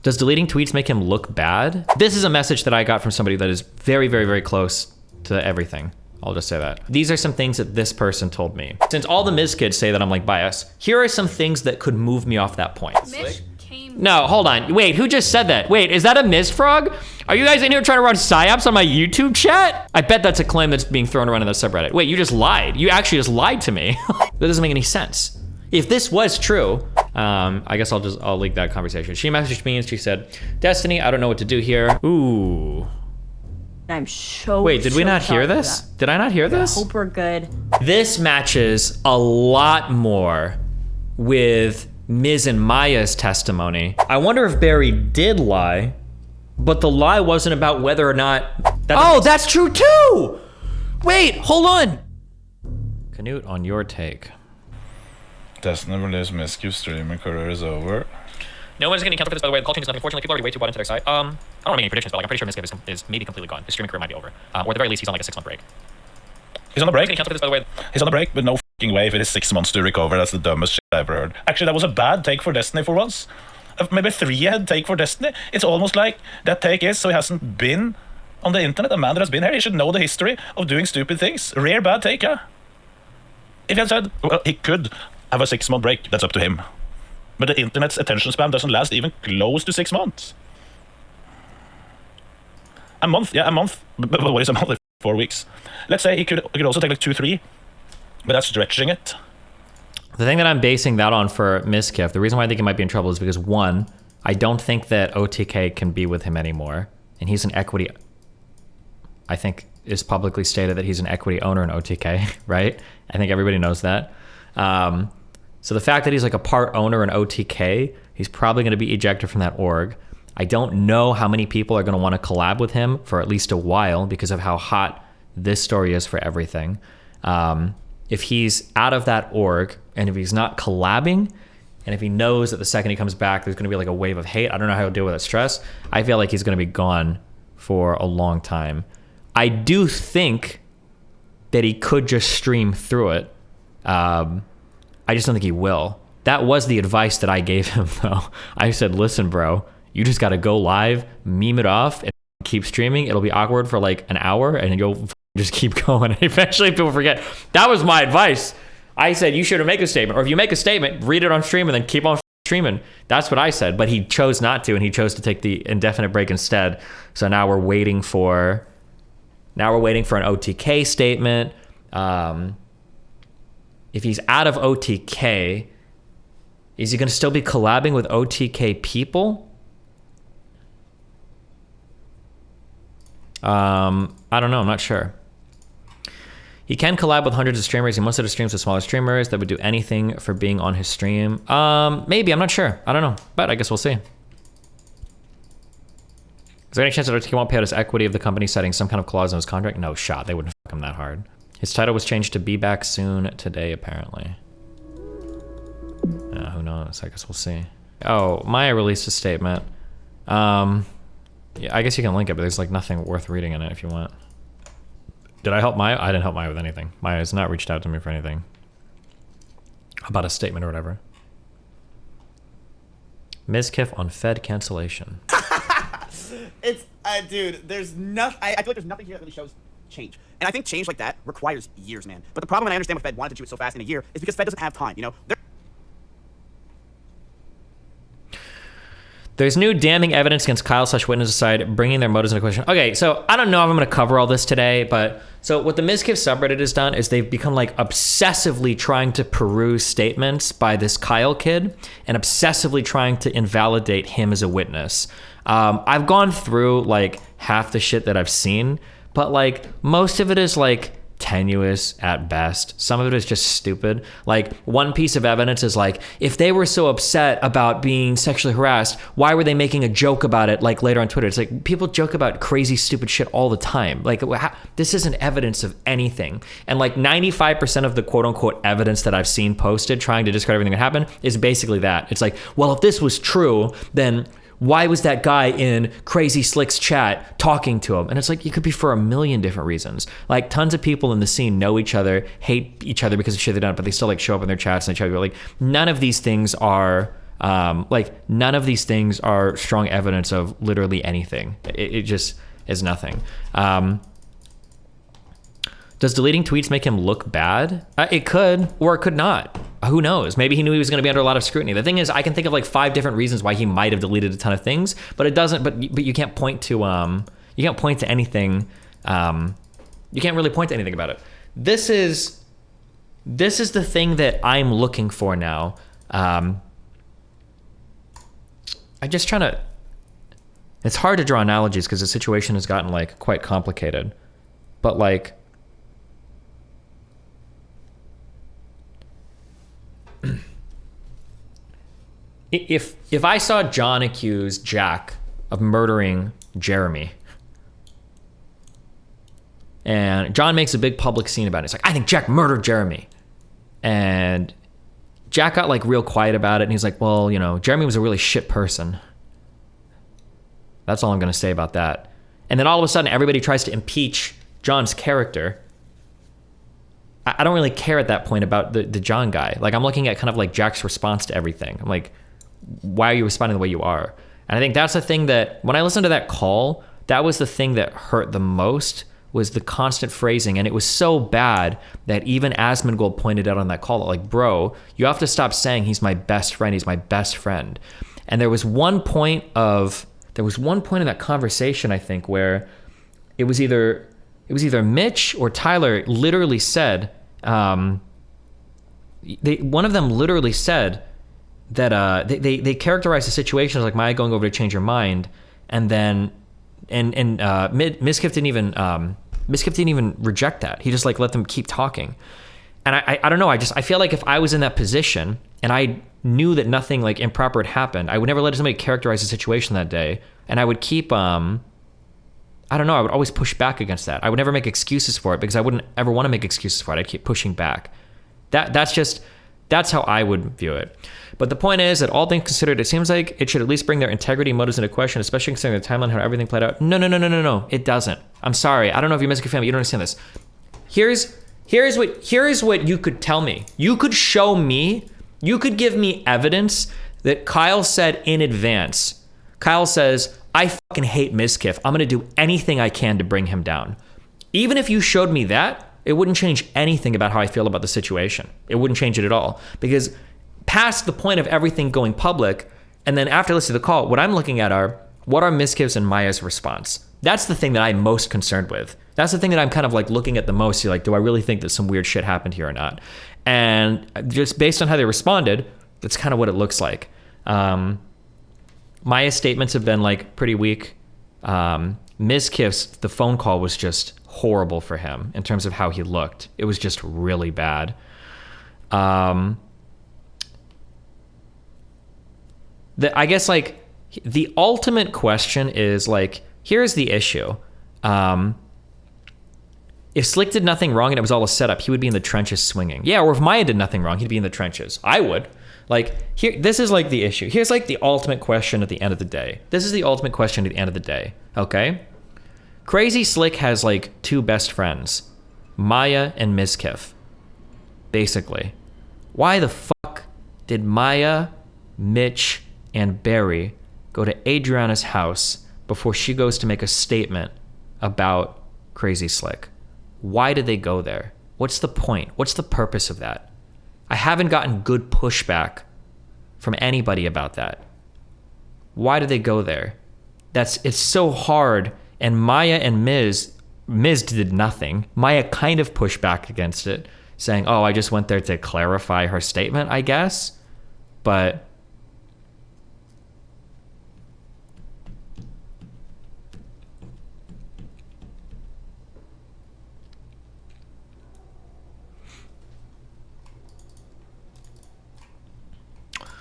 Does deleting tweets make him look bad? This is a message that I got from somebody that is very, very, very close to everything. I'll just say that. These are some things that this person told me. Since all the Miz kids say that I'm like biased, here are some things that could move me off that point. No, hold on. Wait, who just said that? Wait, is that a Miz frog? Are you guys in here trying to run psyops on my YouTube chat? I bet that's a claim that's being thrown around in the subreddit. Wait, you just lied. You actually just lied to me. That doesn't make any sense. If this was true, I guess I'll leak that conversation. She messaged me and she said, Destiny, I don't know what to do here. Ooh. I'm so Wait, did we not hear this? Did I not hear this? I hope we're good. This matches a lot more with Miz and Maya's testimony. I wonder if Barry did lie, but the lie wasn't about whether or not... that's true too! Wait, hold on. Canute, on your take. Destiny believes Mizkif streaming career is over. No one's getting counted for this, by the way. The call change is nothing. Fortunately, people are already way too bought into their side. I don't want to make any predictions, but like, I'm pretty sure Mizkif is maybe completely gone. His streaming career might be over. Or at the very least, he's on like a 6-month break. He's on a break? Getting counted for this, by the way. He's on a break, but no fucking way if it is 6 months to recover. That's the dumbest shit I've ever heard. Actually, that was a bad take for Destiny for once. Maybe a 3-head take for Destiny. It's almost like that take is so he hasn't been on the internet. A man that has been here, he should know the history of doing stupid things. Rare bad take, yeah? If he had said, well, he could have a 6-month break, that's up to him. But the internet's attention span doesn't last even close to 6 months. A month, yeah, a month. But what is a month? Like 4 weeks. Let's say he could also take like 2-3, but that's stretching it. The thing that I'm basing that on for Mizkif, the reason why I think he might be in trouble is because, one, I don't think that OTK can be with him anymore, and he's an equity. I think is publicly stated that he's an equity owner in OTK, right? I think everybody knows that. So the fact that he's like a part owner in OTK, he's probably going to be ejected from that org. I don't know how many people are going to want to collab with him for at least a while because of how hot this story is for everything. If he's out of that org and if he's not collabing, and if he knows that the second he comes back, there's going to be like a wave of hate, I don't know how he'll deal with that stress. I feel like he's going to be gone for a long time. I do think that he could just stream through it. I just don't think he will. That was the advice that I gave him, though. I said, listen, bro, you just got to go live, meme it off, and keep streaming. It'll be awkward for like an hour, and you'll just keep going. And eventually people forget. That was my advice. I said, you should make a statement. Or if you make a statement, read it on stream and then keep on streaming. That's what I said. But he chose not to, and he chose to take the indefinite break instead. So now we're waiting for an OTK statement. If he's out of OTK, is he going to still be collabing with OTK people? I don't know. I'm not sure. He can collab with hundreds of streamers. He most of the streams with smaller streamers that would do anything for being on his stream. Maybe. I'm not sure. I don't know. But I guess we'll see. Is there any chance that OTK won't pay out his equity of the company citing some kind of clause in his contract? No shot. They wouldn't fuck him that hard. His title was changed to Be Back Soon today, apparently. Who knows? I guess we'll see. Oh, Maya released a statement. Yeah, I guess you can link it, but there's like nothing worth reading in it if you want. Did I help Maya? I didn't help Maya with anything. Maya has not reached out to me for anything. About a statement or whatever. Mizkif on Fed cancellation. It's, dude, there's nothing, I feel like there's nothing here that really shows change. And I think change like that requires years, man. But the problem, and I understand why Fed wanted to do it so fast in a year, is because Fed doesn't have time, you know? There's new damning evidence against Kyle/witness side, bringing their motives into question. Okay, so I don't know if I'm going to cover all this today, but so what the Mizkif subreddit has done is they've become like obsessively trying to peruse statements by this Kyle kid and obsessively trying to invalidate him as a witness. I've gone through like half the shit that I've seen, but like most of it is like tenuous at best. Some of it is just stupid. Like one piece of evidence is like, if they were so upset about being sexually harassed, why were they making a joke about it like later on Twitter? It's like people joke about crazy stupid shit all the time. Like this isn't evidence of anything. And like 95% of the quote unquote evidence that I've seen posted trying to discredit everything that happened is basically that. It's like, well, if this was true, then why was that guy in Crazy Slick's chat talking to him? And it's like, it could be for a million different reasons. Like tons of people in the scene know each other, hate each other because of shit they done, but they still like show up in their chats and each other. Like none of these things are Like, none of these things are strong evidence of literally anything. It just is nothing. Does deleting tweets make him look bad? It could, or it could not. Who knows? Maybe he knew he was going to be under a lot of scrutiny. The thing is, I can think of like 5 different reasons why he might have deleted a ton of things, but it doesn't. But you can't point to anything. You can't really point to anything about it. This is the thing that I'm looking for now. I'm just trying to. It's hard to draw analogies because the situation has gotten like quite complicated, but like. If I saw John accuse Jack of murdering Jeremy, and John makes a big public scene about it, it's like, I think Jack murdered Jeremy, and Jack got like real quiet about it, and he's like, well, Jeremy was a really shit person. That's all I'm gonna say about that. And then all of a sudden everybody tries to impeach John's character. I don't really care at that point about the John guy. Like, I'm looking at kind of like Jack's response to everything. I'm like, why are you responding the way you are? And I think that's the thing that, when I listened to that call, that was the thing that hurt the most, was the constant phrasing. And it was so bad that even Asmongold pointed out on that call, like, bro, you have to stop saying he's my best friend. He's my best friend. And there was one point in that conversation, I think, where it was either Mitch or Tyler literally said, one of them literally said that they characterized the situation as like Maya going over to change her mind, and then Mizkif didn't even reject that. He just like let them keep talking. And I don't know, I feel like if I was in that position and I knew that nothing like improper had happened, I would never let somebody characterize the situation that day, and I would keep I don't know, I would always push back against that. I would never make excuses for it because I wouldn't ever want to make excuses for it. I'd keep pushing back. That's how I would view it. But the point is that all things considered, it seems like it should at least bring their integrity and motives into question, especially considering the timeline, how everything played out. No, it doesn't. I'm sorry. I don't know if you're a Mizkif fan, but you don't understand this. Here's what you could tell me. You could show me, you could give me evidence that Kyle said in advance. Kyle says, I fucking hate Mizkif. I'm going to do anything I can to bring him down. Even if you showed me that, it wouldn't change anything about how I feel about the situation. It wouldn't change it at all. Because past the point of everything going public, and then after listening to the call, what I'm looking at are, what are Mizkif's and Maya's response? That's the thing that I'm most concerned with. That's the thing that I'm kind of like looking at the most. You're like, do I really think that some weird shit happened here or not? And just based on how they responded, that's kind of what it looks like. Maya's statements have been like pretty weak. Mizkif's, the phone call was just horrible for him in terms of how he looked. It was just really bad. I guess like the ultimate question is like, here's the issue. If Slick did nothing wrong and it was all a setup, he would be in the trenches swinging. Yeah, or if Maya did nothing wrong, he'd be in the trenches. I would. Like, here, this is like the issue. Here's like the ultimate question at the end of the day. This is the ultimate question at the end of the day, okay? Crazy Slick has like 2 best friends, Maya and Mizkif, basically. Why the fuck did Maya, Mitch, and Barry go to Adriana's house before she goes to make a statement about Crazy Slick? Why did they go there? What's the point? What's the purpose of that? I haven't gotten good pushback from anybody about that. Why did they go there? It's so hard. And Maya and Miz did nothing. Maya kind of pushed back against it, saying, oh, I just went there to clarify her statement, I guess. But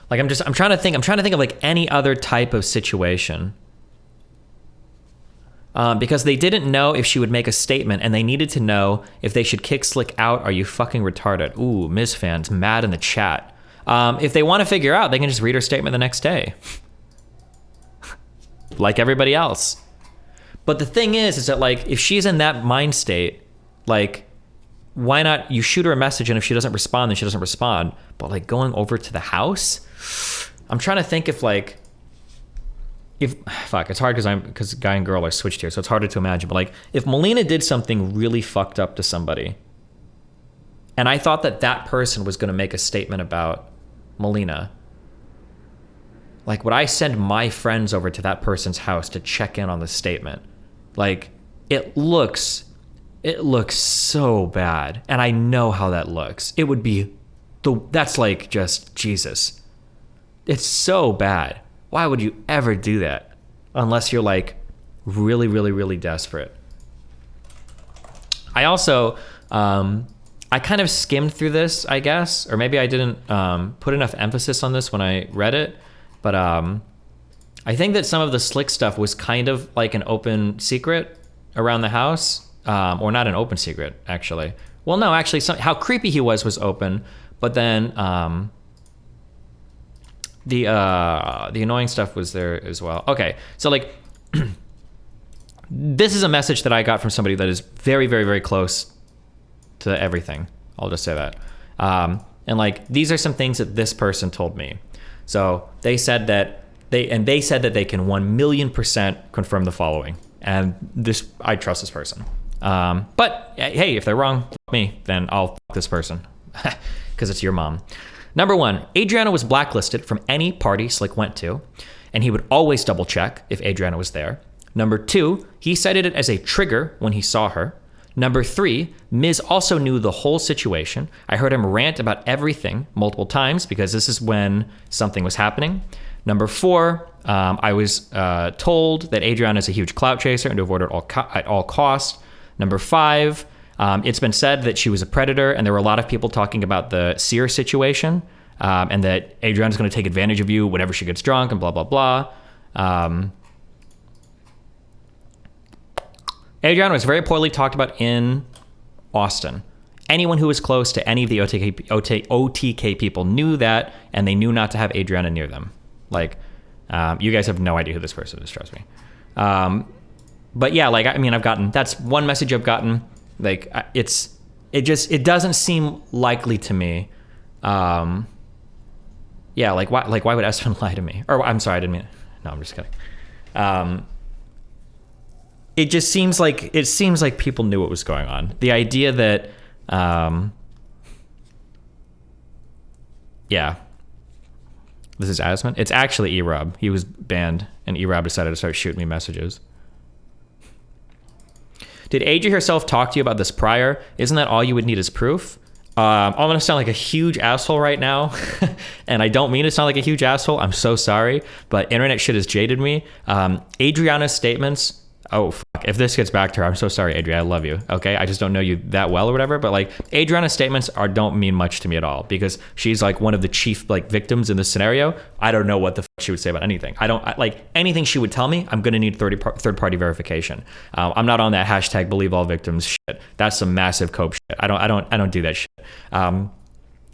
like, I'm trying to think of like any other type of situation. Because they didn't know if she would make a statement, and they needed to know if they should kick Slick out. Are you fucking retarded? Ooh, Miz fans mad in the chat. If they want to figure out, they can just read her statement the next day. Like everybody else. But the thing is that like, if she's in that mind state, like, why not you shoot her a message, and if she doesn't respond, then she doesn't respond. But like going over to the house, I'm trying to think if fuck, it's hard because guy and girl are switched here, so it's harder to imagine. But like, if Melina did something really fucked up to somebody, and I thought that person was going to make a statement about Melina, like, would I send my friends over to that person's house to check in on the statement? Like, it looks so bad, and I know how that looks. It would be that's like just Jesus. It's so bad. Why would you ever do that? Unless you're like really, really, really desperate. I also, I kind of skimmed through this, I guess, or maybe I didn't put enough emphasis on this when I read it, but I think that some of the slick stuff was kind of like an open secret around the house, or not an open secret, actually. Well, no, actually, how creepy he was open, but then the annoying stuff was there as well. Okay, so like, this is a message that I got from somebody that is very, very, very close to everything. I'll just say that. And like, these are some things that this person told me. So they said that they said that they can 1,000,000% confirm the following. And I trust this person. But hey, if they're wrong, fuck me, then I'll fuck this person because it's your mom. Number 1, Adriana was blacklisted from any party Slick went to, and he would always double check if Adriana was there. Number 2, he cited it as a trigger when he saw her. Number 3, Miz also knew the whole situation. I heard him rant about everything multiple times because this is when something was happening. Number 4, I was told that Adriana is a huge clout chaser and to avoid it at all costs. Number 5, it's been said that she was a predator, and there were a lot of people talking about the Sear situation, and that Adriana's going to take advantage of you whenever she gets drunk and blah, blah, blah. Adriana was very poorly talked about in Austin. Anyone who was close to any of the OTK people knew that, and they knew not to have Adriana near them. Like, you guys have no idea who this person is, trust me. But yeah, like, I mean, that's one message I've gotten. Like, it doesn't seem likely to me. Yeah, like why would Espen lie to me? Or I'm sorry, I didn't mean it. No, I'm just kidding. It just seems like people knew what was going on. The idea that, yeah, this is Asman. It's actually Erob. He was banned, and Erob decided to start shooting me messages. Did Adria herself talk to you about this prior? Isn't that all you would need as proof? I'm going to sound like a huge asshole right now, and I don't mean to sound like a huge asshole. I'm so sorry, but internet shit has jaded me. Adriana's statements, oh, fuck. If this gets back to her, I'm so sorry, Adria. I love you, okay? I just don't know you that well or whatever, but like, Adriana's statements don't mean much to me at all because she's like one of the chief like victims in this scenario. I don't know what the fuck she would say about anything. Like anything she would tell me, I'm going to need third-party verification. I'm not on that hashtag believe all victims shit. That's some massive cope shit. I don't do that shit. I'll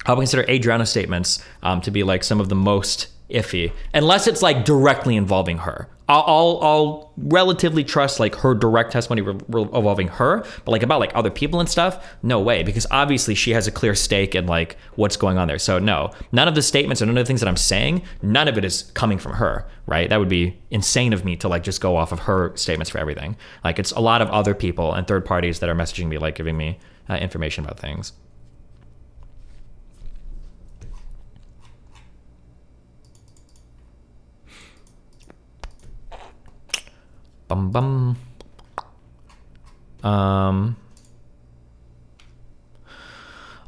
consider Adriana's statements to be like some of the most iffy, unless it's like directly involving her. I'll relatively trust like her direct testimony involving her, but like about like other people and stuff, no way, because obviously she has a clear stake in like what's going on there. So no, none of the statements or none of the things that I'm saying, none of it is coming from her, right? That would be insane of me to like just go off of her statements for everything. Like, it's a lot of other people and third parties that are messaging me, like giving me information about things. Bum bum.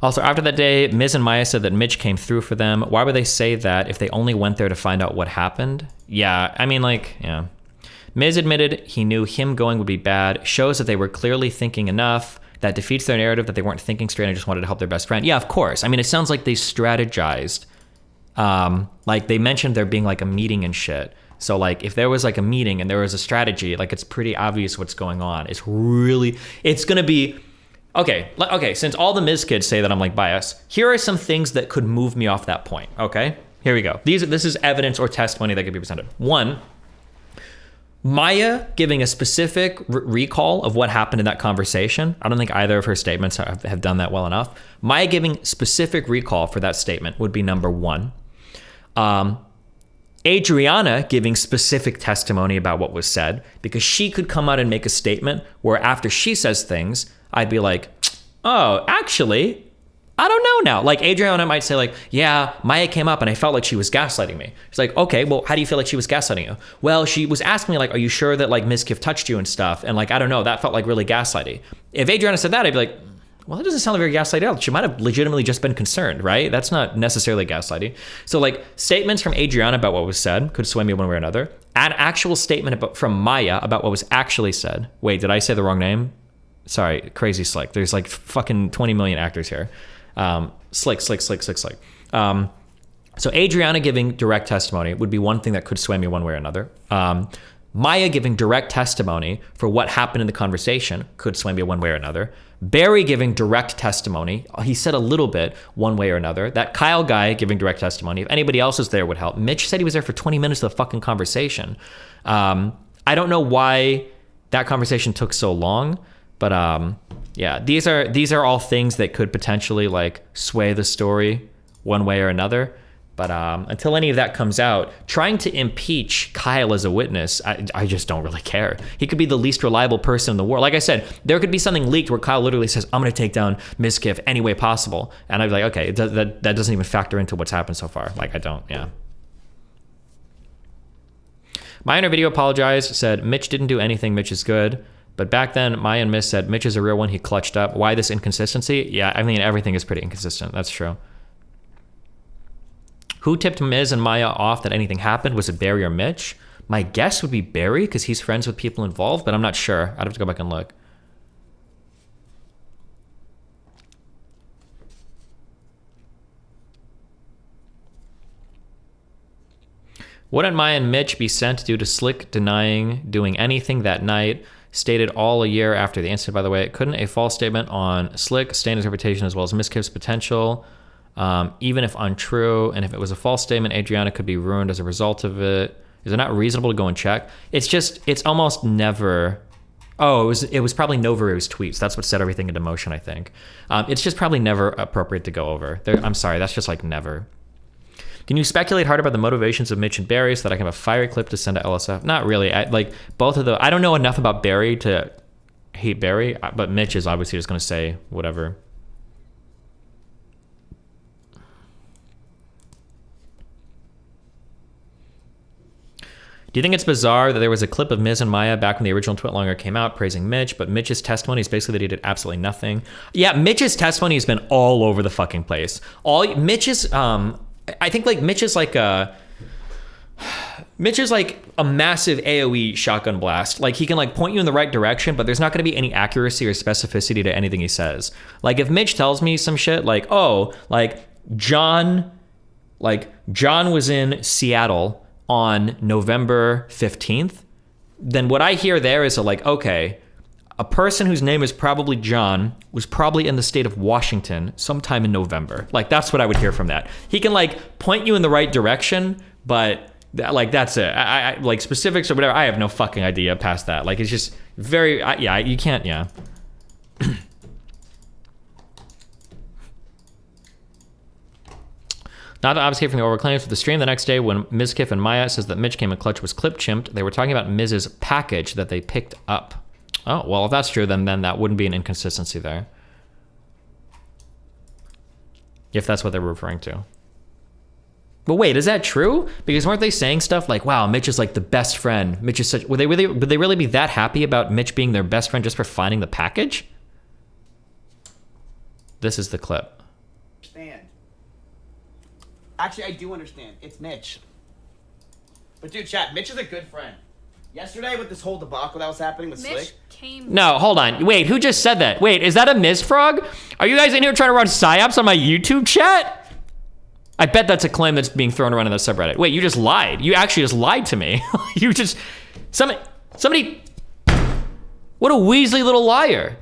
Also, after that day, Miz and Maya said that Mitch came through for them. Why would they say that if they only went there to find out what happened? Yeah, I mean, like, yeah. Miz admitted he knew him going would be bad. Shows that they were clearly thinking enough. That defeats their narrative that they weren't thinking straight and just wanted to help their best friend. Yeah, of course. I mean, it sounds like they strategized. Like, they mentioned there being like a meeting and shit. So like, if there was like a meeting and there was a strategy, like, it's pretty obvious what's going on. It's gonna be, okay, since all the Miz kids say that I'm like biased, here are some things that could move me off that point, okay? Here we go. This is evidence or testimony that could be presented. 1, Maya giving a specific recall of what happened in that conversation. I don't think either of her statements have done that well enough. Maya giving specific recall for that statement would be number 1. Adriana giving specific testimony about what was said, because she could come out and make a statement where after she says things, I'd be like, oh, actually, I don't know now. Like Adriana might say like, yeah, Maya came up and I felt like she was gaslighting me. She's like, okay, well, how do you feel like she was gaslighting you? Well, she was asking me like, are you sure that like Mizkif touched you and stuff? And like, I don't know, that felt like really gaslighty. If Adriana said that, I'd be like, well, that doesn't sound very gaslighty at all. She might have legitimately just been concerned, right? That's not necessarily gaslighty. So like statements from Adriana about what was said could sway me one way or another. An actual statement from Maya about what was actually said. Wait, did I say the wrong name? Sorry, Crazy Slick. There's like fucking 20 million actors here. Slick. So Adriana giving direct testimony would be one thing that could sway me one way or another. Maya giving direct testimony for what happened in the conversation could sway me one way or another. Barry giving direct testimony, he said a little bit one way or another. That Kyle guy giving direct testimony, if anybody else was there, would help. Mitch said he was there for 20 minutes of the fucking conversation. I don't know why that conversation took so long, but yeah, these are all things that could potentially like sway the story one way or another. But until any of that comes out, trying to impeach Kyle as a witness, I just don't really care. He could be the least reliable person in the world. Like I said, there could be something leaked where Kyle literally says, I'm going to take down Mizkif any way possible. And I'd be like, okay, that doesn't even factor into what's happened so far. Like, I don't, yeah. Maya in her video apologized, said, Mitch didn't do anything, Mitch is good. But back then, Maya and Miss said, Mitch is a real one, he clutched up. Why this inconsistency? Yeah, I mean, everything is pretty inconsistent. That's true. Who tipped Miz and Maya off that anything happened? Was it Barry or Mitch? My guess would be Barry, because he's friends with people involved, but I'm not sure. I'd have to go back and look. Wouldn't Maya and Mitch be sent due to Slick denying doing anything that night? Stated all a year after the incident, by the way. Couldn't a false statement on Slick stain his reputation as well as Mizkif's potential? Even if untrue, and if it was a false statement, Adriana could be ruined as a result of it. Is it not reasonable to go and check? It's almost never. Oh, it was probably Novaru's tweets. That's what set everything into motion, I think. It's just probably never appropriate to go over. I'm sorry, that's just like never. Can you speculate hard about the motivations of Mitch and Barry so that I can have a fiery clip to send to LSF? Not really. Like both of the. I don't know enough about Barry to hate Barry, but Mitch is obviously just going to say whatever. Do you think it's bizarre that there was a clip of Miz and Maya back when the original Twit Longer came out praising Mitch, but Mitch's testimony is basically that he did absolutely nothing? Yeah, Mitch's testimony has been all over the fucking place. I think like Mitch is like a massive AoE shotgun blast. Like he can like point you in the right direction, but there's not going to be any accuracy or specificity to anything he says. Like if Mitch tells me some shit like, oh, like John was in Seattle on November 15th, then what I hear there is okay, a person whose name is probably John was probably in the state of Washington sometime in November. Like that's what I would hear from that. He can like point you in the right direction, but like that's it. I like specifics or whatever, I have no fucking idea past that. Like it's just very, you can't, yeah. Not to obfuscate from the overclaims for the stream, the next day when Mizkif and Maya says that Mitch came in clutch was clip chimped, they were talking about Miz's package that they picked up. Oh, well, if that's true, then that wouldn't be an inconsistency there. If that's what they were referring to. But wait, is that true? Because weren't they saying stuff like, wow, Mitch is like the best friend. Mitch is such... Would they really be that happy about Mitch being their best friend just for finding the package? This is the clip. Actually, I do understand. It's Mitch. But dude, chat, Mitch is a good friend. Yesterday with this whole debacle that was happening with Slick. No, hold on. Wait, who just said that? Wait, is that a Miz Frog? Are you guys in here trying to run psyops on my YouTube chat? I bet that's a claim that's being thrown around in the subreddit. Wait, you just lied. You actually just lied to me. You just... Somebody... What a Weasley little liar.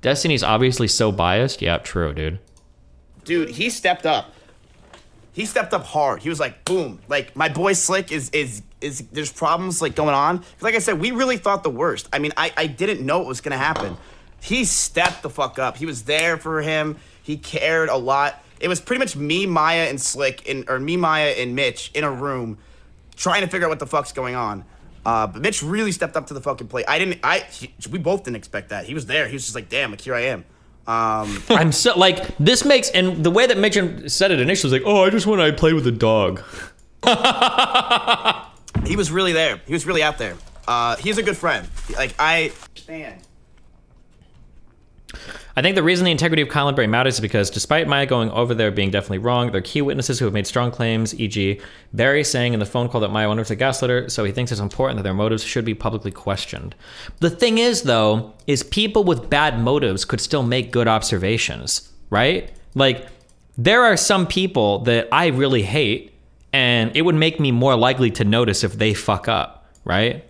Destiny's obviously so biased. Yeah, true, dude. Dude, he stepped up. He stepped up hard. He was like, boom. Like, my boy Slick is there's problems, like, going on. Like I said, we really thought the worst. I mean, I didn't know what was going to happen. He stepped the fuck up. He was there for him. He cared a lot. It was pretty much me, Maya, and Slick, or me, Maya, and Mitch in a room trying to figure out what the fuck's going on. But Mitch really stepped up to the fucking plate. We both didn't expect that. He was there. He was just like, damn, like, here I am. I'm so like, this makes, and the way that Mitch said it initially was like, oh, I just want to play with a dog. He was really there. He was really out there. He's a good friend. Like, I understand. I think the reason the integrity of Colin Berry matters is because despite Maya going over there being definitely wrong, there are key witnesses who have made strong claims, e.g. Barry saying in the phone call that Maya was a gaslighter, so he thinks it's important that their motives should be publicly questioned. The thing is, though, is people with bad motives could still make good observations, right? Like, there are some people that I really hate, and it would make me more likely to notice if they fuck up, right?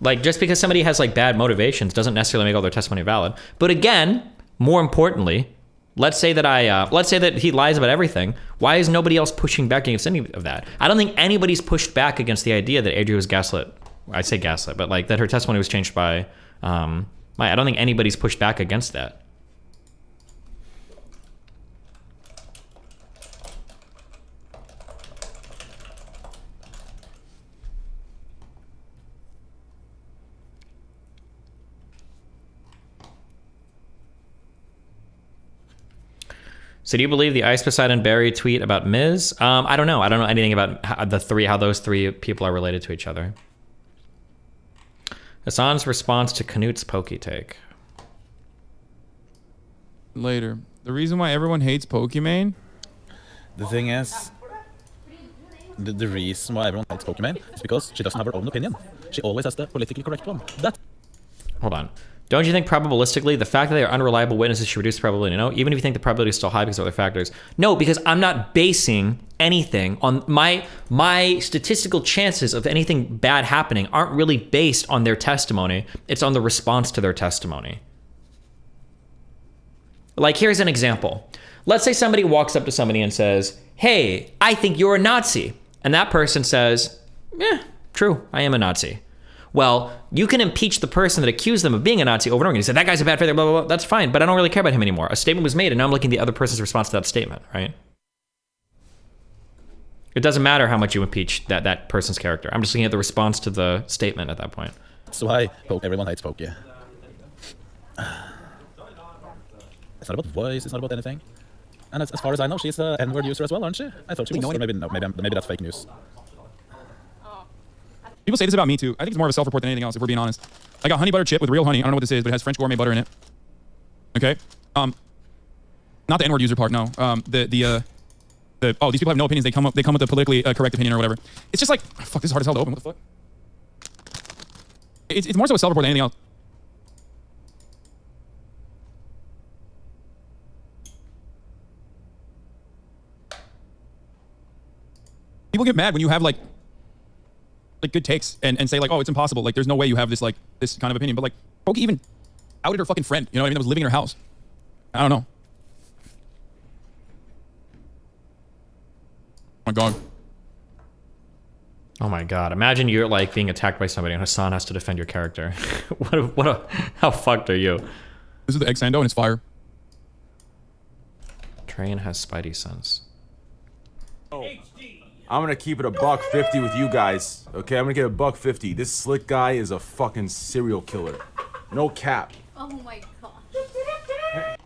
Like, just because somebody has like bad motivations doesn't necessarily make all their testimony valid. But again, more importantly, let's say that he lies about everything. Why is nobody else pushing back against any of that? I don't think anybody's pushed back against the idea that Adria was gaslit. I say gaslit, but like that her testimony was changed by Maya. I don't think anybody's pushed back against that. So do you believe the Ice Poseidon Barry tweet about Miz? I don't know. I don't know anything about how those three people are related to each other. Hassan's response to Knut's pokey take. Later. The reason why everyone hates Pokimane? The thing is, the reason why everyone hates Pokimane is because she doesn't have her own opinion. She always has the politically correct one. Hold on. Don't you think probabilistically the fact that they are unreliable witnesses should reduce the probability? No, even if you think the probability is still high because of other factors. No, because I'm not basing anything on my statistical chances of anything bad happening aren't really based on their testimony. It's on the response to their testimony. Like, here's an example. Let's say somebody walks up to somebody and says, hey, I think you're a Nazi. And that person says, yeah, true, I am a Nazi. Well, you can impeach the person that accused them of being a Nazi over and over again. You say, that guy's a bad faith, blah, blah, blah. That's fine, but I don't really care about him anymore. A statement was made, and now I'm looking at the other person's response to that statement, right? It doesn't matter how much you impeach that person's character. I'm just looking at the response to the statement at that point. That's why everyone hates Pokey. It's not about voice, it's not about anything. And as far as I know, she's an N-word user as well, aren't she? I thought she was, or maybe no, maybe that's fake news. People say this about me too. I think it's more of a self-report than anything else, if we're being honest. I got honey butter chip with real honey. I don't know what this is, but it has French gourmet butter in it. Okay. Not the N-word user part, no. Oh, these people have no opinions. They come with a politically correct opinion or whatever. It's just like, fuck, this is hard as hell to open. What the fuck? It's more so a self-report than anything else. People get mad when you have like good takes and say like, oh, it's impossible. Like, there's no way you have this this kind of opinion. But like, Pokey even outed her fucking friend. You know what I mean? That was living in her house. I don't know. Oh my god. Oh my god. Imagine you're like being attacked by somebody and Hassan has to defend your character. How fucked are you? This is the egg sando and it's fire. Train has Spidey sense. Oh. I'm gonna keep it $1.50 with you guys. Okay, I'm gonna get $1.50. This slick guy is a fucking serial killer. No cap. Oh my god.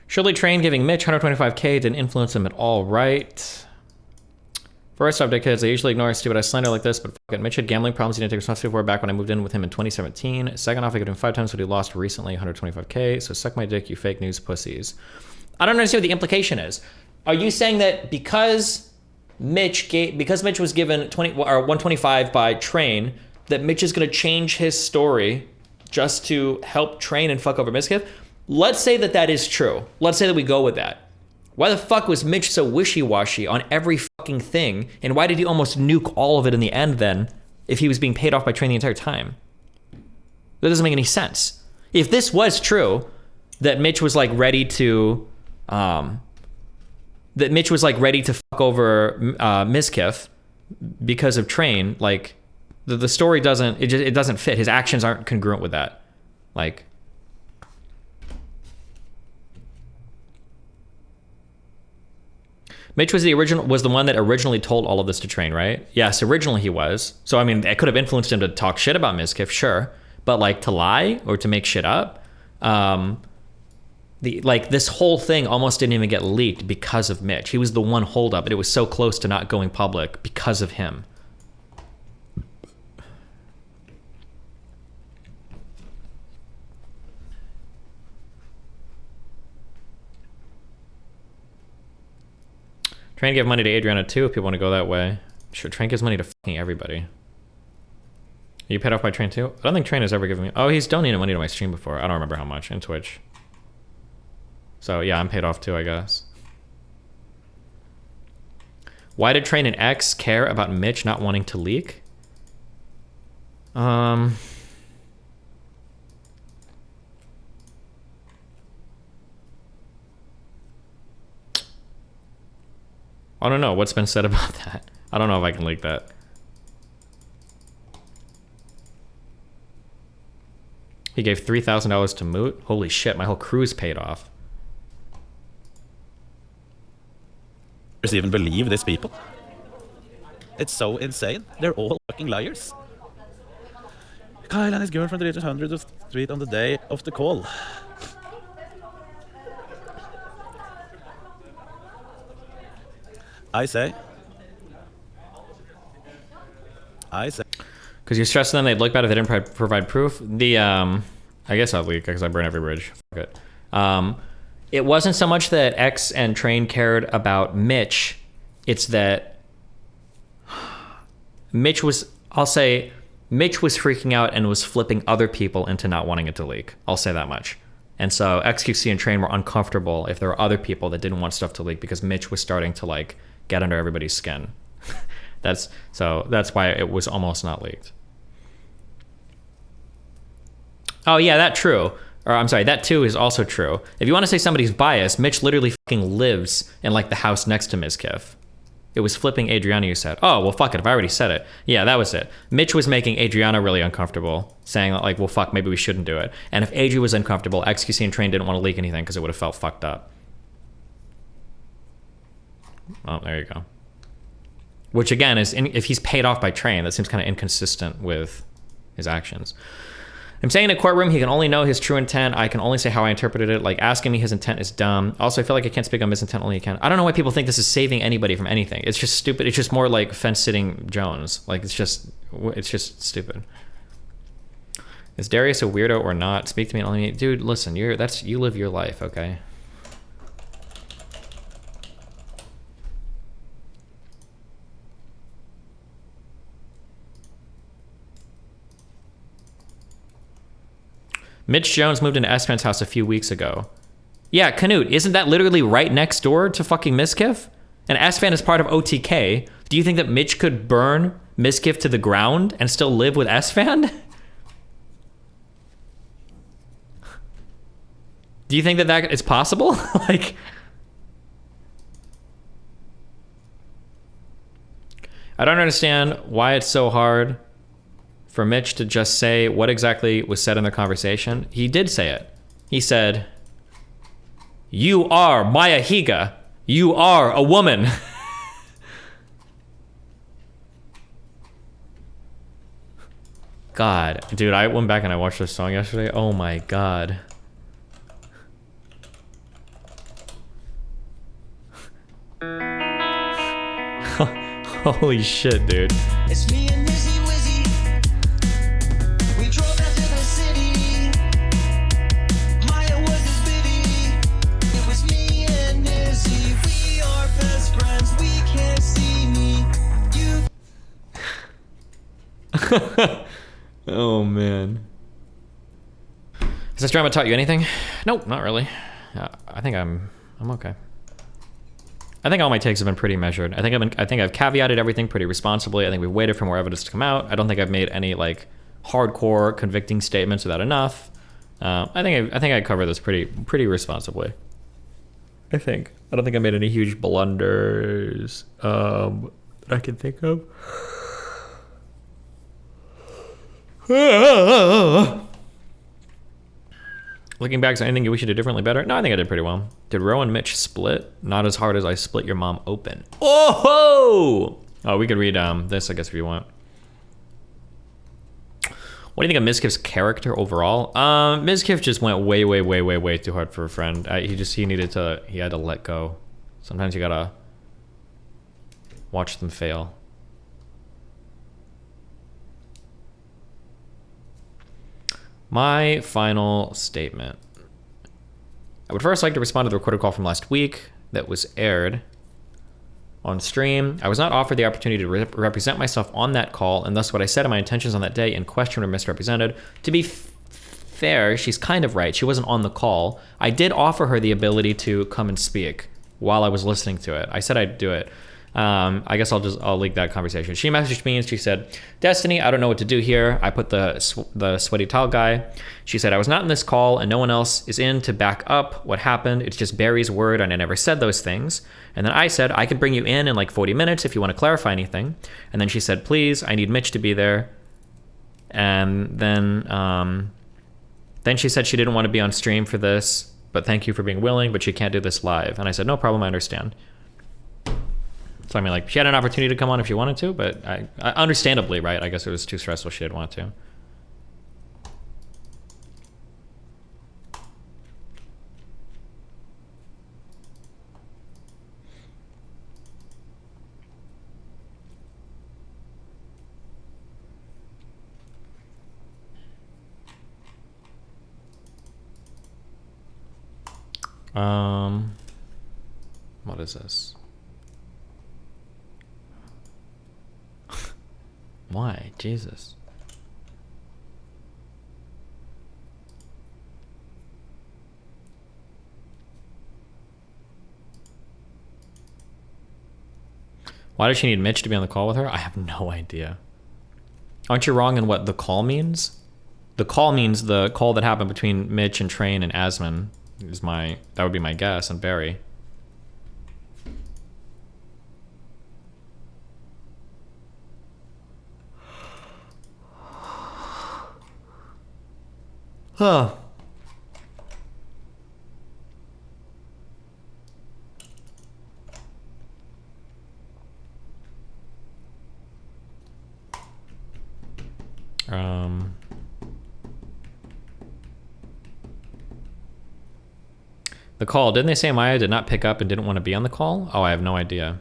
Surely Train giving Mitch 125k didn't influence him at all, right? First off, kids, I usually ignore stupid ass slander like this, but fuck it. Mitch had gambling problems he didn't take responsibility for back when I moved in with him in 2017. Second off, I gave him 5 times what he lost recently, 125k. So suck my dick, you fake news pussies. I don't understand what the implication is. Are you saying that because Mitch was given 125 by Train, that Mitch is going to change his story just to help Train and fuck over Mizkif? Let's say that is true. Let's say that we go with that. Why the fuck was Mitch so wishy-washy on every fucking thing? And why did he almost nuke all of it in the end then, if he was being paid off by Train the entire time? That doesn't make any sense. If this was true, that Mitch was like ready to, fuck over Mizkif because of Train, like, the story doesn't, it doesn't fit. His actions aren't congruent with that. Like, Mitch was the one that originally told all of this to Train, right? Yes, originally he was. So I mean, it could have influenced him to talk shit about Mizkif, sure, but like to lie or to make shit up, this whole thing almost didn't even get leaked because of Mitch. He was the one holdup, and it was so close to not going public because of him. Train gave money to Adriana too, if people want to go that way. Sure, Train gives money to fucking everybody. Are you paid off by Train too? I don't think Train has ever given me... Oh, he's donated money to my stream before. I don't remember how much, in Twitch. So yeah, I'm paid off too, I guess. Why did Train and X care about Mitch not wanting to leak? I don't know what's been said about that. I don't know if I can leak that. He gave $3,000 to Moot. Holy shit, my whole crew's paid off. Even believe these people? It's so insane. They're all fucking liars. Kyle and his girlfriend reached 100th of Street on the day of the call. I say. Because you're stressing them, they'd look bad if they didn't provide proof. I guess I'll leak because I burn every bridge. Fuck it. It wasn't so much that X and Train cared about Mitch. It's that Mitch was freaking out and was flipping other people into not wanting it to leak. I'll say that much. And so XQC and Train were uncomfortable if there were other people that didn't want stuff to leak because Mitch was starting to like get under everybody's skin. That's why it was almost not leaked. Oh yeah, that too is also true. If you want to say somebody's biased, Mitch literally fucking lives in like the house next to Mizkif. It was flipping Adriana, you said. Oh, well fuck it, if I already said it. Yeah, that was it. Mitch was making Adriana really uncomfortable, saying like, well fuck, maybe we shouldn't do it. And if Adri was uncomfortable, XQC and Train didn't want to leak anything because it would have felt fucked up. Oh, there you go. Which again is, if he's paid off by Train, that seems kind of inconsistent with his actions. I'm saying in a courtroom, he can only know his true intent. I can only say how I interpreted it. Like, asking me his intent is dumb. Also, I feel like I can't speak on his intent, only he can. I don't know why people think this is saving anybody from anything. It's just stupid. It's just more like fence-sitting Jones. Like, it's just stupid. Is Darius a weirdo or not? Speak to me and only me. Dude, listen, you live your life, okay? Mitch Jones moved into Espan's house a few weeks ago. Yeah, Canute, isn't that literally right next door to fucking Mizkif? And Espan is part of OTK. Do you think that Mitch could burn Mizkif to the ground and still live with Espan? Do you think that is possible? Like, I don't understand why it's so hard for Mitch to just say what exactly was said in the conversation. He did say it. He said, "You are Maya Higa. You are a woman." God, dude, I went back and I watched this song yesterday. Oh my God. Holy shit, dude. It's me and Mizzy Wizzy. We drove down to the city. Maya was his biddy. It was me and Mizzy. We are best friends. We can't see me. You. Oh man. Has this drama taught you anything? Nope, not really. I think I'm okay. I think all my takes have been pretty measured. I think I've caveated everything pretty responsibly. I think we've waited for more evidence to come out. I don't think I've made any like hardcore convicting statements without enough. I think I cover this pretty responsibly. I don't think I made any huge blunders that I can think of. Looking back, is there anything you wish you did differently better? No, I think I did pretty well. Did Ro and Mitch split? Not as hard as I split your mom open. Oh! Oh, we could read this, I guess, if you want. What do you think of Mizkif's character overall? Mizkif just went way too hard for a friend. He had to let go. Sometimes you gotta watch them fail. My final statement. I would first like to respond to the recorded call from last week that was aired on stream. I was not offered the opportunity to represent myself on that call, and thus what I said and my intentions on that day in question were misrepresented. To be fair, she's kind of right. She wasn't on the call. I did offer her the ability to come and speak while I was listening to it. I said I'd do it. I guess I'll leak that conversation. She messaged me and she said, Destiny, I don't know what to do here. I put the sweaty towel guy. She said, I was not in this call and no one else is in to back up what happened. It's just Barry's word and I never said those things. And then I said, I could bring you in like 40 minutes if you want to clarify anything. And then she said, please, I need Mitch to be there. And then she said she didn't want to be on stream for this, but thank you for being willing, but she can't do this live. And I said, no problem, I understand. So I mean, like, she had an opportunity to come on if she wanted to, but I understandably, right? I guess it was too stressful. She didn't want to. What is this? Why? Jesus. Why does she need Mitch to be on the call with her? I have no idea. Aren't you wrong in what the call means? The call means the call that happened between Mitch and Train and Asman that would be my guess, and Barry. Huh. The call. Didn't they say Maya did not pick up and didn't want to be on the call? Oh, I have no idea.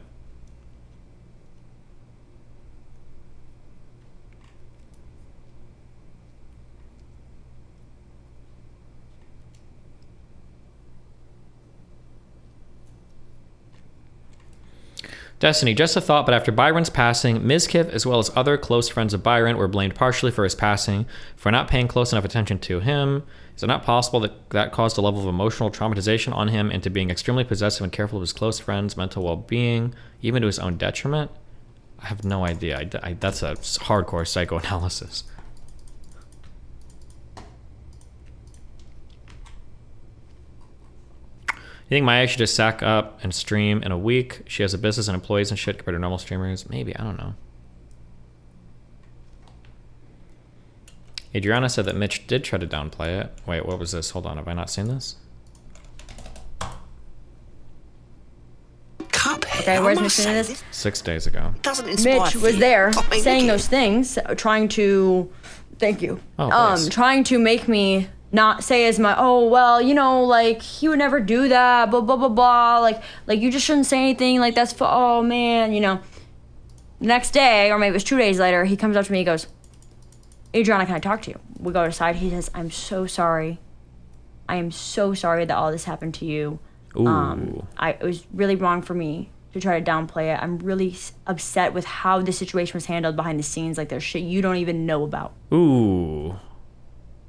Destiny, just a thought, but after Byron's passing, Mizkif, as well as other close friends of Byron, were blamed partially for his passing for not paying close enough attention to him. Is it not possible that that caused a level of emotional traumatization on him into being extremely possessive and careful of his close friends' mental well-being, even to his own detriment? I have no idea. That's a hardcore psychoanalysis. You think Maya should just sack up and stream in a week? She has a business and employees and shit compared to normal streamers. Maybe, I don't know. Adriana said that Mitch did try to downplay it. Wait, what was this? Hold on, have I not seen this? Okay, where's Mitch in this? 6 days ago. Mitch was there saying those things, trying to, thank you, Oh, please. trying to make me not say as much, oh, well, you know, like, he would never do that, blah, blah, blah, blah, like you just shouldn't say anything, like, that's for, oh, man, you know. Next day, or maybe it was 2 days later, he comes up to me, he goes, Adriana, can I talk to you? We go to the side, he says, I'm so sorry. I am so sorry that all this happened to you. Ooh. It was really wrong for me to try to downplay it. I'm really upset with how the situation was handled behind the scenes, like there's shit you don't even know about. Ooh.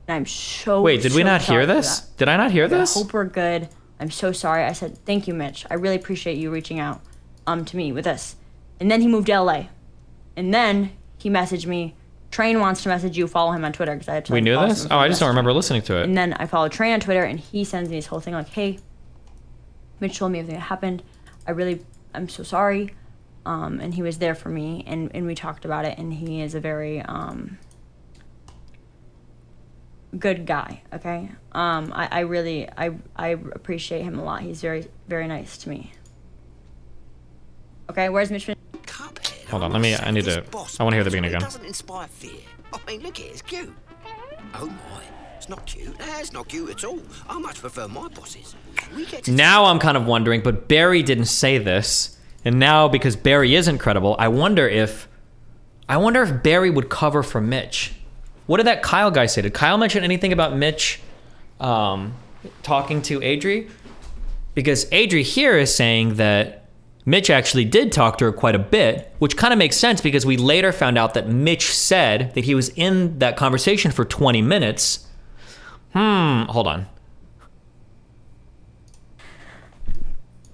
And I'm so Wait, did we not sorry hear for this? that. Did I not hear this? I hope we're good. I'm so sorry. I said, thank you, Mitch. I really appreciate you reaching out to me with this. And then he moved to LA. And then he messaged me, Train wants to message you, follow him on Twitter. Because I had to We knew follow this? him Oh, I just don't message remember me. listening to it. And then I followed Train on Twitter, and he sends me this whole thing like, hey, Mitch told me everything that happened. I'm so sorry. And he was there for me, and we talked about it, and he is a very, good guy. Okay. I really I appreciate him a lot. He's very very nice to me. Okay. Where's Mitch? Cuphead. Hold on, I let me- must I say, need this to- boss I wanna hear the battle, beginning it again. doesn't inspire fear. I mean, look at it, it's cute. Oh my, it's not cute. That's not cute at all. I much prefer my bosses. We get to Now I'm kind of wondering, but Barry didn't say this, and now because Barry is incredible, I wonder if Barry would cover for Mitch. What did that Kyle guy say? Did Kyle mention anything about Mitch talking to Adri? Because Adri here is saying that Mitch actually did talk to her quite a bit, which kind of makes sense because we later found out that Mitch said that he was in that conversation for 20 minutes. Hold on.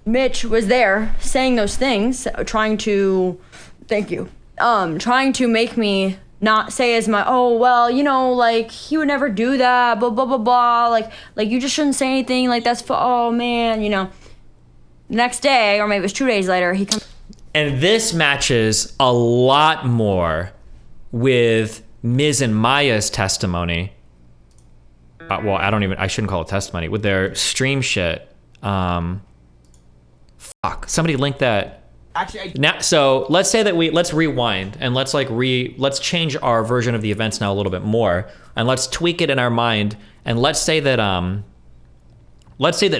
Mitch was there saying those things, trying to, thank you, trying to make me not say as my, oh, well, you know, like, he would never do that, blah, blah, blah, blah, like, you just shouldn't say anything, like, that's for, oh, man, you know. Next day, or maybe it was 2 days later, he comes. And this matches a lot more with Miz and Maya's testimony. Well, I shouldn't call it testimony, with their stream shit. Fuck, somebody link that. Actually, Now, so let's say that let's rewind and let's change our version of the events now a little bit more, and let's tweak it in our mind, and let's say that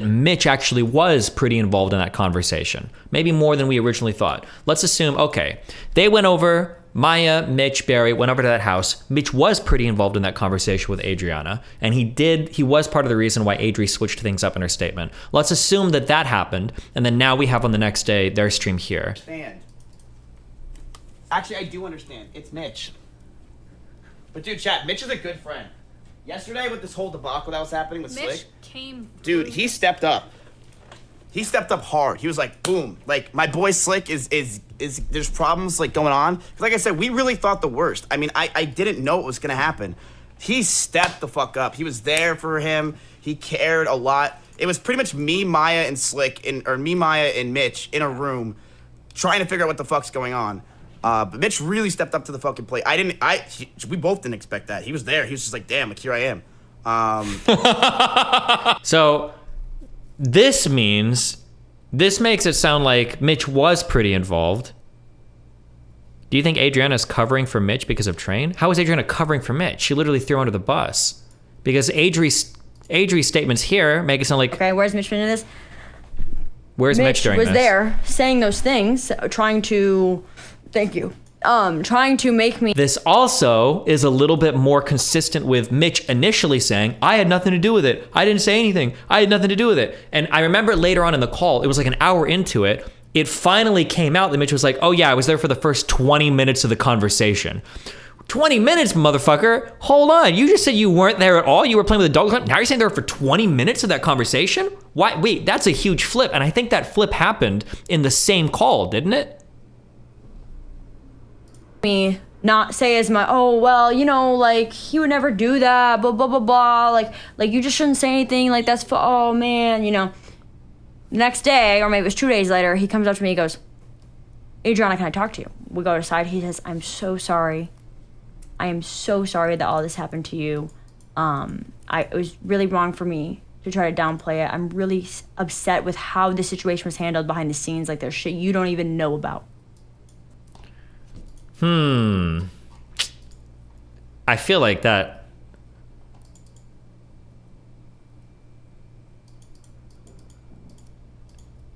Mitch actually was pretty involved in that conversation, maybe more than we originally thought. Let's assume, okay, they went over, Maya, Mitch, Barry went over to that house. Mitch was pretty involved in that conversation with Adriana, and he was part of the reason why Adri switched things up in her statement. Let's assume that happened, and then now we have on the next day their stream here. understand. Actually, I do understand. It's Mitch. But dude, chat, Mitch is a good friend. Yesterday with this whole debacle that was happening with Slick, dude, he stepped up. He stepped up hard. He was like, boom. Like, my boy Slick is there's problems like going on. 'Cause like I said, we really thought the worst. I mean, I didn't know it was gonna happen. He stepped the fuck up. He was there for him. He cared a lot. It was pretty much me, Maya, and Slick, or me, Maya, and Mitch in a room trying to figure out what the fuck's going on. But Mitch really stepped up to the fucking plate. We both didn't expect that. He was there. He was just like, damn, like, here I am. So this makes it sound like Mitch was pretty involved. Do you think Adriana's covering for Mitch because of Train? How is Adriana covering for Mitch? She literally threw under the bus. Because Adri's statements here make it sound like, Okay, where's Mitch in this? where's Mitch during was this? there saying those things, trying to, thank you, trying to make me. This also is a little bit more consistent with Mitch initially saying, I had nothing to do with it. I didn't say anything. I had nothing to do with it. And I remember later on in the call, it was like an hour into it, it finally came out that Mitch was like, oh yeah, I was there for the first 20 minutes of the conversation. 20 minutes, motherfucker. Hold on. You just said you weren't there at all. You were playing with the dog. Now you're saying there for 20 minutes of that conversation? Why? Wait, that's a huge flip. And I think that flip happened in the same call, didn't it? Me not say as my, oh, well, you know, like, he would never do that, blah, blah, blah, blah, like, you just shouldn't say anything, like, that's for, oh, man, you know. Next day, or maybe it was 2 days later, he comes up to me, he goes, Adriana, can I talk to you? We go aside, he says, I'm so sorry. I am so sorry that all this happened to you. It was really wrong for me to try to downplay it. I'm really upset with how the situation was handled behind the scenes, like, there's shit you don't even know about. I feel like that.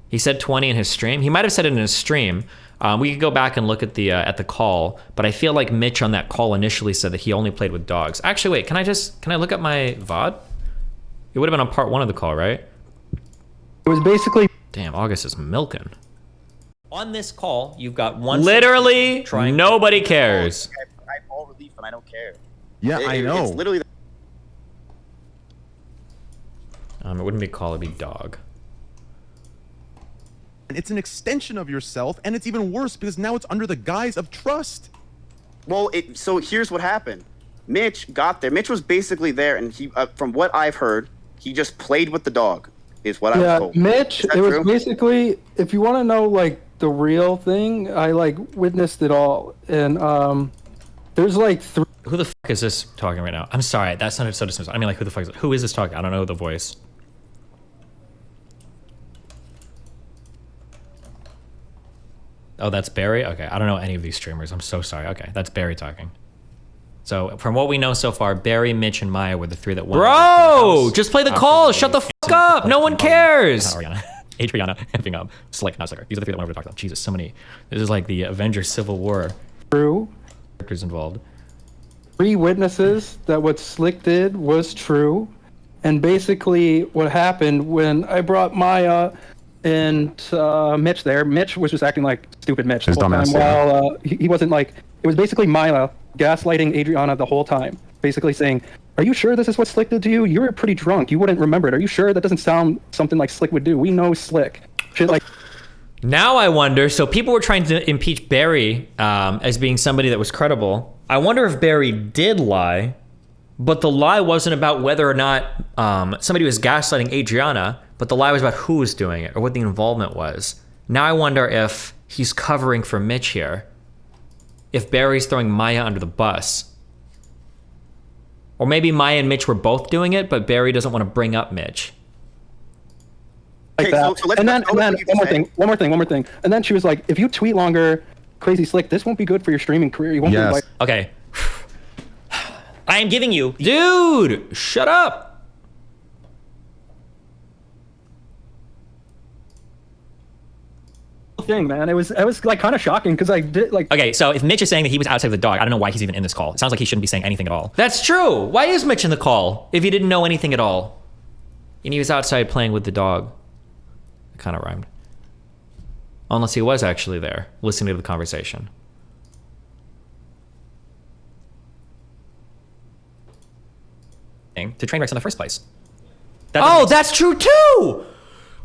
He said 20 in his stream. He might have said it in his stream. We could go back and look at the call, but I feel like Mitch on that call initially said that he only played with dogs. Actually, wait, can I look at my VOD? It would have been on part 1 of the call, right? It was basically. Damn, August is milking. On this call, you've got one. Literally, nobody cares. I have all relief and I don't care. Yeah, I know. It's literally. It wouldn't be call, it'd be dog. It's an extension of yourself, and it's even worse because now it's under the guise of trust. Well, so here's what happened. Mitch got there. Mitch was basically there, and he, from what I've heard, he just played with the dog. Is what I was told. Mitch, Is that it was true? basically, if you want to know like the real thing, I like witnessed it all, and there's like Who the fuck is this talking right now? I'm sorry, that sounded so dismissive. I mean, like, who is this talking? I don't know the voice. Oh, that's Barry? Okay, I don't know any of these streamers. I'm so sorry. Okay, that's Barry talking. So, from what we know so far, Barry, Mitch, and Maya were the three that won. Bro, just play the call. Shut the fuck up. No one cares. Adriana, amping up. Slick, not Slicker. These are the three that wanted to talk about. Jesus, so many. This is like the Avengers Civil War. True. Characters involved. 3 witnesses that what Slick did was true. And basically what happened when I brought Maya and Mitch there, Mitch was just acting like stupid Mitch the whole time. While he wasn't like, it was basically Maya gaslighting Adriana the whole time. Basically saying, are you sure this is what Slick did to you? You were pretty drunk. You wouldn't remember it. Are you sure that doesn't sound something like Slick would do? We know Slick. Shit like. Now I wonder, so people were trying to impeach Barry as being somebody that was credible. I wonder if Barry did lie, but the lie wasn't about whether or not somebody was gaslighting Adriana, but the lie was about who was doing it or what the involvement was. Now I wonder if he's covering for Mitch here. If Barry's throwing Maya under the bus. Or maybe Maya and Mitch were both doing it, but Barry doesn't want to bring up Mitch. Like that. So let's and then what you just said. one more thing. And then she was like, if you tweet longer, Crazy Slick, this won't be good for your streaming career. You won't be like. Okay. I am giving you. Dude, shut up. Thing, man. It was like kind of shocking because I did like. Okay, so if Mitch is saying that he was outside with the dog, I don't know why he's even in this call. It sounds like he shouldn't be saying anything at all. That's true. Why is Mitch in the call if he didn't know anything at all? And he was outside playing with the dog. It kind of rhymed. Unless he was actually there, listening to the conversation. To train wrecks in the first place. That's true too!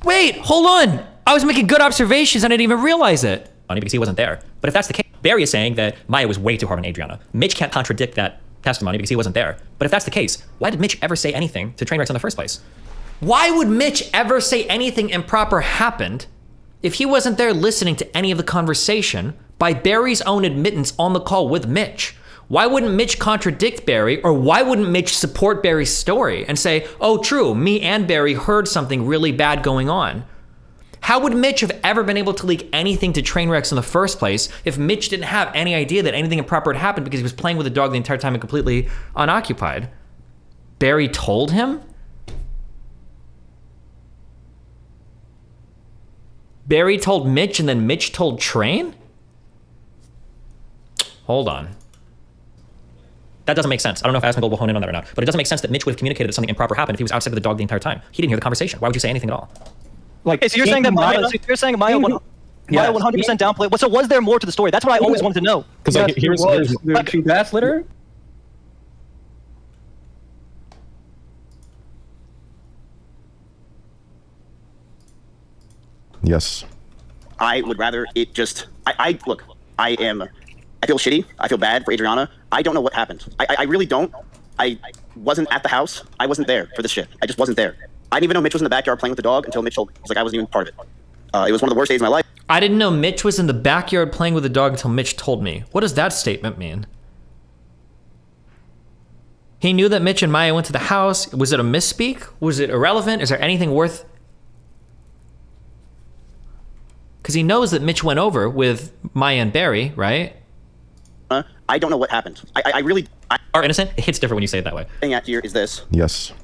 Wait, hold on. I was making good observations and I didn't even realize it. Funny because he wasn't there. But if that's the case, Barry is saying that Maya was way too hard on Adriana. Mitch can't contradict that testimony because he wasn't there. But if that's the case, why did Mitch ever say anything to train wrecks in the first place? Why would Mitch ever say anything improper happened if he wasn't there listening to any of the conversation by Barry's own admittance on the call with Mitch? Why wouldn't Mitch contradict Barry, or why wouldn't Mitch support Barry's story and say, oh, true, me and Barry heard something really bad going on? How would Mitch have ever been able to leak anything to Trainwrecks in the first place if Mitch didn't have any idea that anything improper had happened because he was playing with the dog the entire time and completely unoccupied? Barry told him? Barry told Mitch and then Mitch told Train? Hold on. That doesn't make sense. I don't know if Asmongold will hone in on that or not, but it doesn't make sense that Mitch would have communicated that something improper happened if he was outside with the dog the entire time. He didn't hear the conversation. Why would you say anything at all? Like, okay, so you're saying that Maya 100% downplayed. So was there more to the story? That's what I always wanted to know. Because like, she gaslit her. Yes. I would rather it just. I look. I feel shitty. I feel bad for Adriana. I don't know what happened. I really don't. I wasn't at the house. I wasn't there for this shit. I just wasn't there. I didn't even know Mitch was in the backyard playing with the dog until Mitch told me. He's like, I wasn't even part of it. It was one of the worst days of my life. I didn't know Mitch was in the backyard playing with the dog until Mitch told me. What does that statement mean? He knew that Mitch and Maya went to the house. Was it a misspeak? Was it irrelevant? Is there anything worth... Because he knows that Mitch went over with Maya and Barry, right? I don't know what happened. I really... Are innocent? It hits different when you say it that way. Thing at here is this. Yes.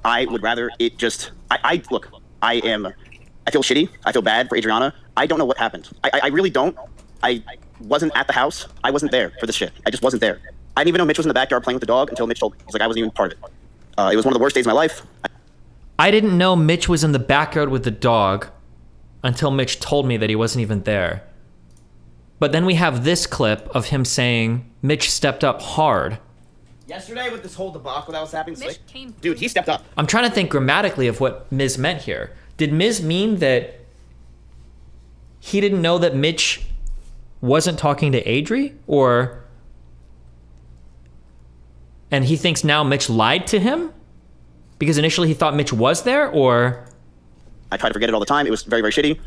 I would rather it just... look, I feel shitty. I feel bad for Adriana. I don't know what happened. I really don't. I wasn't at the house. I wasn't there for this shit. I just wasn't there. I didn't even know Mitch was in the backyard playing with the dog until Mitch told me. He's like, I wasn't even part of it. It was one of the worst days of my life. I didn't know Mitch was in the backyard with the dog until Mitch told me that he wasn't even there. But then we have this clip of him saying Mitch stepped up hard. Yesterday with this whole debacle that was happening, dude, he stepped up. I'm trying to think grammatically of what Miz meant here. Did Miz mean that he didn't know that Mitch wasn't talking to Adri? Or... and he thinks now Mitch lied to him? Because initially he thought Mitch was there, or... I try to forget it all the time. It was very, very shitty.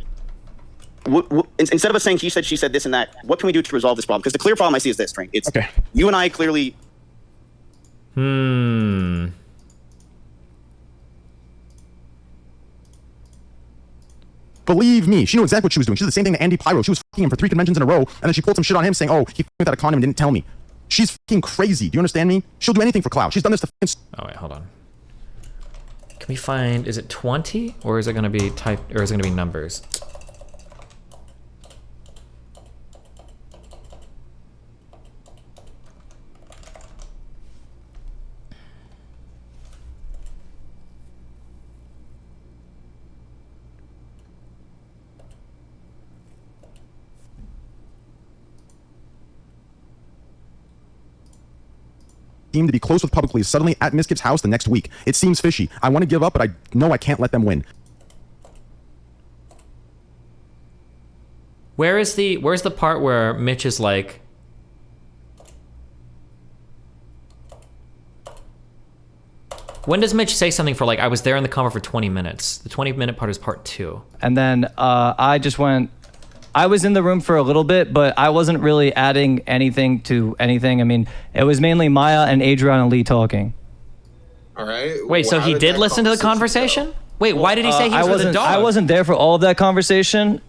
Instead of us saying he said, she said, this and that, what can we do to resolve this problem? Because the clear problem I see is this, Train. It's okay. You and I clearly Believe me, she knew exactly what she was doing. She did the same thing to Andy Pyro. She was fucking him for 3 conventions in a row, and then she pulled some shit on him saying, oh, he without a condom and didn't tell me. She's fucking crazy. Do you understand me? She'll do anything for clout. She's done this to fucking... Oh wait, hold on. Can we find, is it 20 or is it gonna be type, or is it gonna be numbers? team to be close with publicly is suddenly at Mizkif's house the next week. It seems fishy. I want to give up, but I know I can't let them win. Where's the part where Mitch is like, when does Mitch say something for like, I was there in the convo for 20 minutes? The 20-minute part is part 2. And then I was in the room for a little bit, but I wasn't really adding anything to anything. I mean, it was mainly Maya and Adrian and Lee talking. All right. Wait, so he did listen to the conversation? Wait, why did he say he was with a dog? I wasn't there for all of that conversation,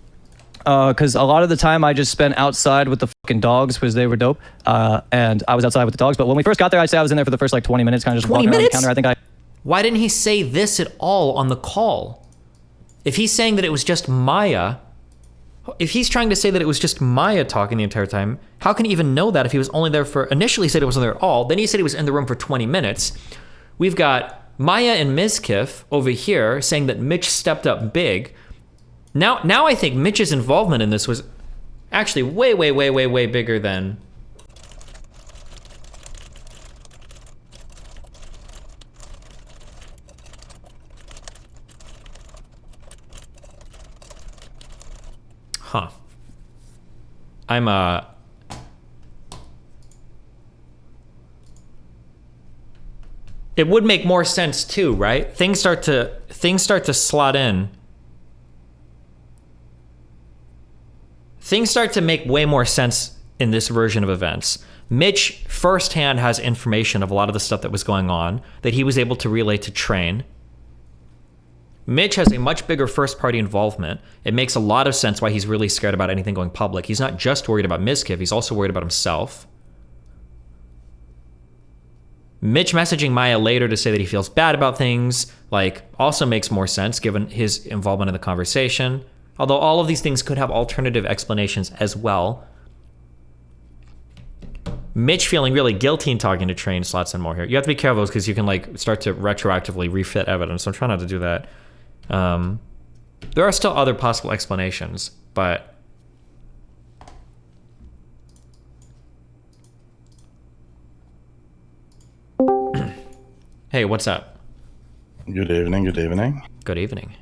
because a lot of the time I just spent outside with the fucking dogs because they were dope, and I was outside with the dogs. But when we first got there, I'd say I was in there for the first like 20 minutes, kind of just 20 walking around the minutes? counter. I think Why didn't he say this at all on the call? If he's saying that it was just Maya, if he's trying to say that it was just Maya talking the entire time, how can he even know that if he was only there for, initially he said he wasn't there at all, then he said he was in the room for 20 minutes. We've got Maya and Mizkif over here saying that Mitch stepped up big. Now I think Mitch's involvement in this was actually way bigger than... Huh. It would make more sense too, right? Things start to slot in. Things start to make way more sense in this version of events. Mitch firsthand has information of a lot of the stuff that was going on that he was able to relay to Train. Mitch has a much bigger first-party involvement. It makes a lot of sense why he's really scared about anything going public. He's not just worried about Mizkif, he's also worried about himself. Mitch messaging Maya later to say that he feels bad about things, like, also makes more sense given his involvement in the conversation. Although all of these things could have alternative explanations as well. Mitch feeling really guilty and talking to Train slots in more here. You have to be careful because you can like start to retroactively refit evidence. So I'm trying not to do that. There are still other possible explanations, but hey, what's up? Good evening, good evening. Good evening.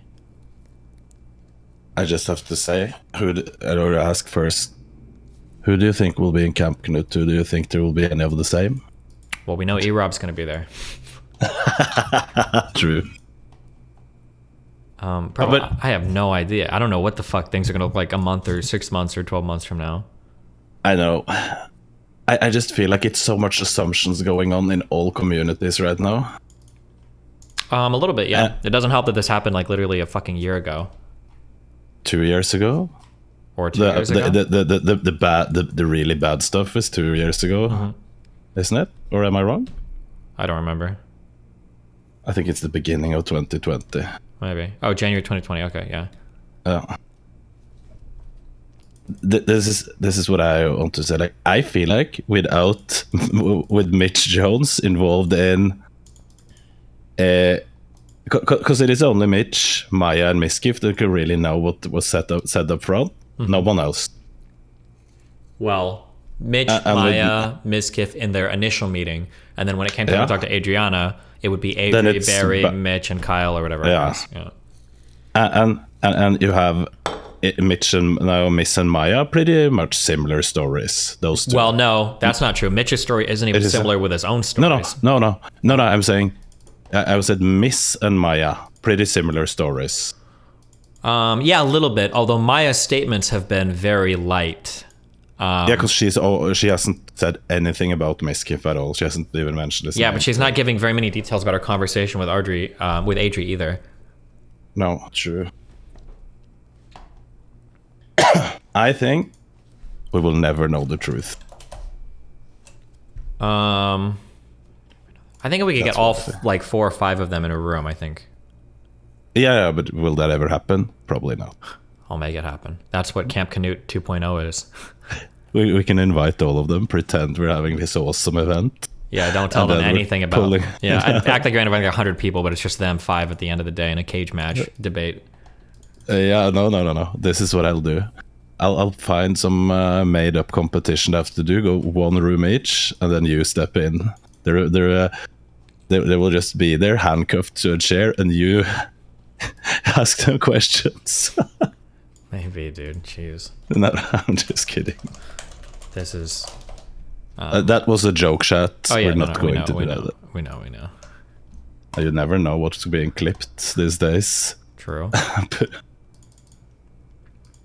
I just have to say, I'd already ask first, who do you think will be in Camp Knut? Who do you think there will be any of the same? Well, we know E-Rob's going to be there. True. Probably, but I have no idea. I don't know what the fuck things are going to look like a month or 6 months or 12 months from now. I know. I just feel like it's so much assumptions going on in all communities right now. A little bit, yeah. It doesn't help that this happened like literally a fucking year ago. 2 years ago? Or 2 years ago? The really bad stuff is 2 years ago, isn't it? Or am I wrong? I don't remember. I think it's the beginning of 2020. Maybe. Oh, January 2020. Okay, yeah. This is what I want to say. Like, I feel like with Mitch Jones involved in, because it is only Mitch, Maya, and Mizkif that can really know what was said up front. No one else. Well, Mitch, Maya, Mizkif in their initial meeting, and then when it came time to talk to Adriana, it would be Avery, Barry, Mitch, and Kyle, or whatever. Yeah. It was. Yeah. And you have Mitch and now Miss and Maya, pretty much similar stories. Those two. Well, no, that's not true. Mitch's story isn't even similar with his own stories. No. I'm saying, I said Miss and Maya, pretty similar stories. Yeah, a little bit. Although Maya's statements have been very light. Yeah, because she hasn't said anything about Mizkif at all. She hasn't even mentioned this. Yeah, but she's not giving very many details about her conversation with Adri either. No, true. I think we will never know the truth. I think we could get That's all what I think. like 4 or 5 of them in a room. I think Yeah, but will that ever happen? Probably not. I'll make it happen. That's what Camp Canute 2.0 is. We can invite all of them, pretend we're having this awesome event. Yeah, don't tell And them then we're anything about. pulling- Yeah, act like you're inviting 100 people, but it's just them 5 at the end of the day in a cage match debate. Yeah, no. This is what I'll do. I'll find some made-up competition to have to do. Go 1 room each, and then you step in. They will just be there, handcuffed to a chair, and you ask them questions. Maybe, dude. Jeez, No, I'm just kidding. this is. That was a joke, chat. Oh yeah, We're no, not no, we going know, to we do know, that. we know, we know. You never know what's being clipped these days. True.